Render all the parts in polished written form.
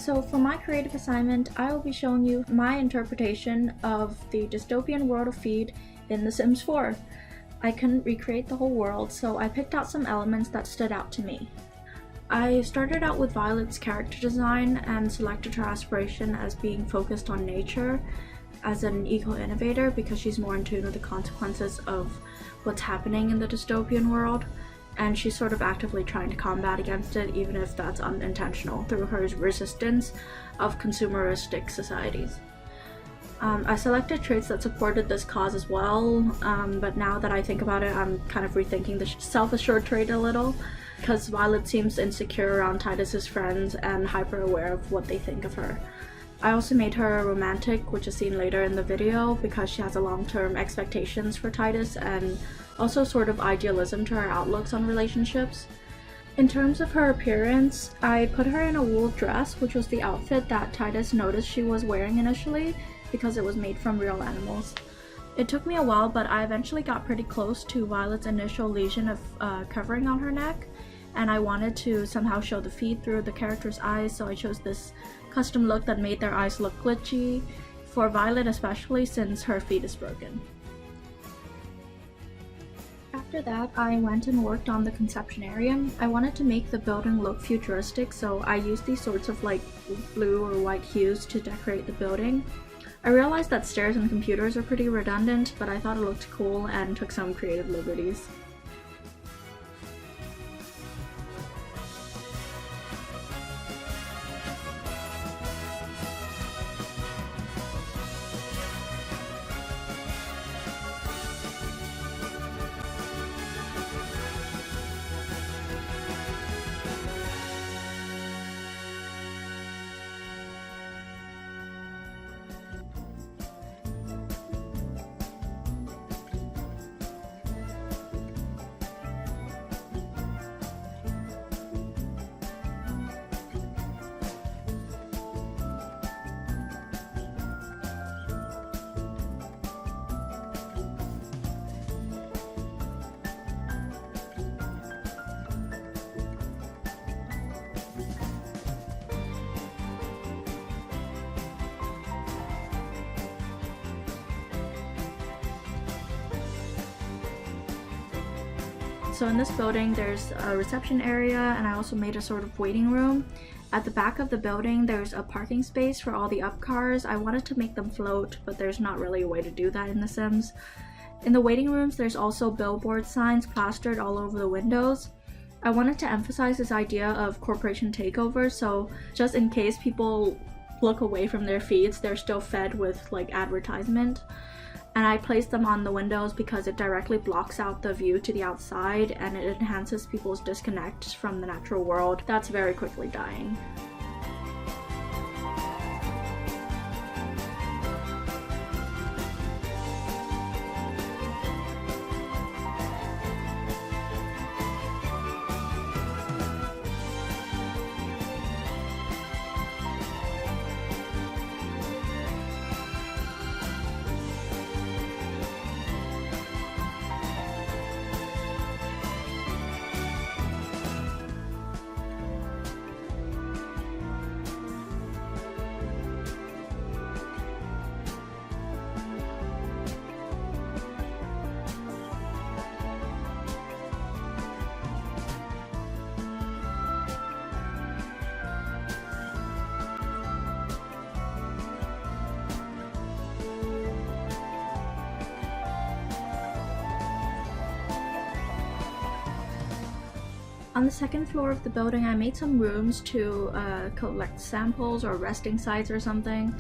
So for my creative assignment, I will be showing you my interpretation of the dystopian world of Feed in The Sims 4. I couldn't recreate the whole world, so I picked out some elements that stood out to me. I started out with Violet's character design and selected her aspiration as being focused on nature as an eco-innovator because she's more in tune with the consequences of what's happening in the dystopian world, and she's sort of actively trying to combat against it, even if that's unintentional, through her resistance of consumeristic societies. I selected traits that supported this cause as well, but now that I think about it, I'm kind of rethinking the self-assured trait a little, because Violet seems insecure around Titus's friends and hyper-aware of what they think of her. I also made her romantic, which is seen later in the video, because she has a long-term expectations for Titus and also sort of idealism to her outlooks on relationships. In terms of her appearance, I put her in a wool dress, which was the outfit that Titus noticed she was wearing initially because it was made from real animals. It took me a while, but I eventually got pretty close to Violet's initial lesion of covering on her neck, and I wanted to somehow show the feed through the character's eyes, so I chose this custom look that made their eyes look glitchy, for Violet especially since her feed is broken. After that, I went and worked on the conceptionarium. I wanted to make the building look futuristic, so I used these sorts of like blue or white hues to decorate the building. I realized that stairs and computers are pretty redundant, but I thought it looked cool and took some creative liberties. So in this building there's a reception area, and I also made a sort of waiting room. At the back of the building there's a parking space for all the up cars. I wanted to make them float, but there's not really a way to do that in The Sims. In the waiting rooms there's also billboard signs plastered all over the windows. I wanted to emphasize this idea of corporation takeover, so just in case people look away from their feeds, they're still fed with like advertisement. And I placed them on the windows because it directly blocks out the view to the outside, and it enhances people's disconnect from the natural world that's very quickly dying. On the second floor of the building, I made some rooms to collect samples or resting sites or something,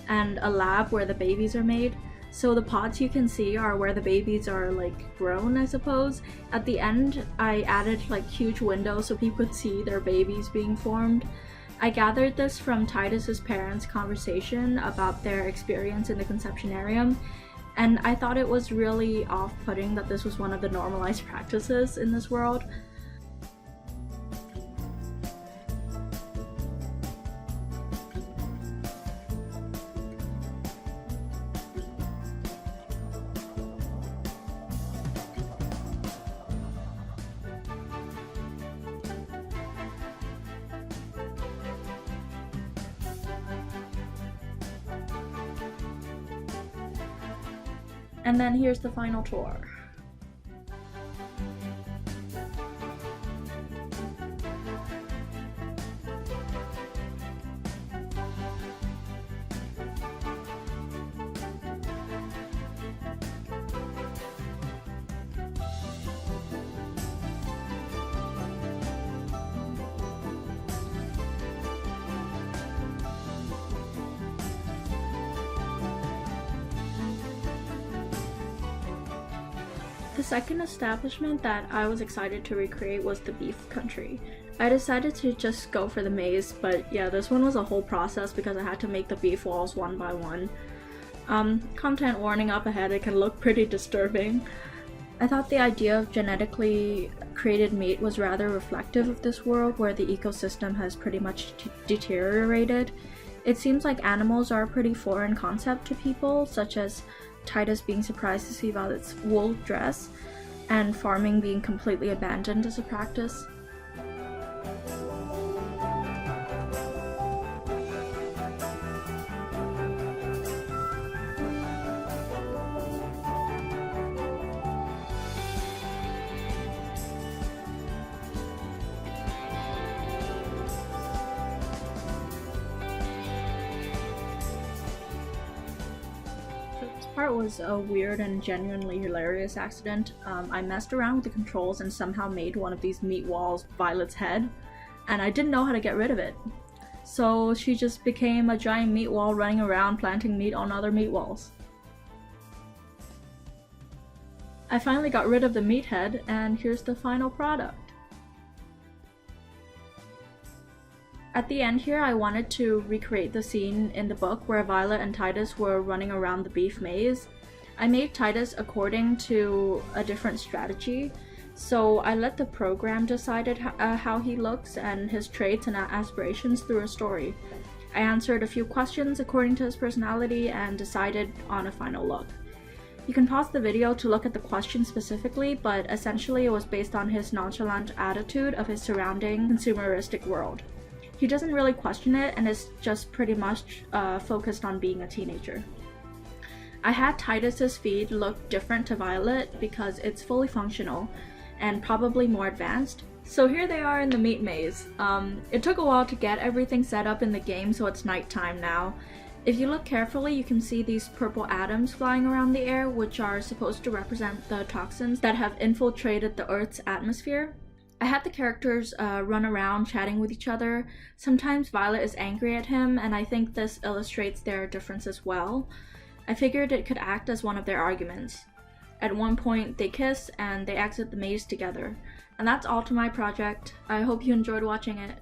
and a lab where the babies are made. So the pods you can see are where the babies are like grown, I suppose. At the end, I added like huge windows so people could see their babies being formed. I gathered this from Titus's parents' conversation about their experience in the conceptionarium, and I thought it was really off-putting that this was one of the normalized practices in this world. And then here's the final tour. The second establishment that I was excited to recreate was the beef country. I decided to just go for the maze, but yeah, this one was a whole process because I had to make the beef walls one by one. Content warning up ahead, it can look pretty disturbing. I thought the idea of genetically created meat was rather reflective of this world where the ecosystem has pretty much deteriorated. It seems like animals are a pretty foreign concept to people, such as Titus being surprised to see Violet's wool dress, and farming being completely abandoned as a practice. Part was a weird and genuinely hilarious accident. I messed around with the controls and somehow made one of these meat walls Violet's head, and I didn't know how to get rid of it. So she just became a giant meat wall running around planting meat on other meat walls. I finally got rid of the meat head, and here's the final product. At the end here, I wanted to recreate the scene in the book where Violet and Titus were running around the beef maze. I made Titus according to a different strategy, so I let the program decide how he looks and his traits and aspirations through a story. I answered a few questions according to his personality and decided on a final look. You can pause the video to look at the question specifically, but essentially it was based on his nonchalant attitude of his surrounding consumeristic world. He doesn't really question it and is just pretty much focused on being a teenager. I had Titus's feed look different to Violet because it's fully functional and probably more advanced. So here they are in the meat maze. It took a while to get everything set up in the game, so it's nighttime now. If you look carefully, you can see these purple atoms flying around the air, which are supposed to represent the toxins that have infiltrated the Earth's atmosphere. I had the characters run around chatting with each other. Sometimes Violet is angry at him, and I think this illustrates their difference as well. I figured it could act as one of their arguments. At one point, they kiss and they exit the maze together. And that's all to my project. I hope you enjoyed watching it.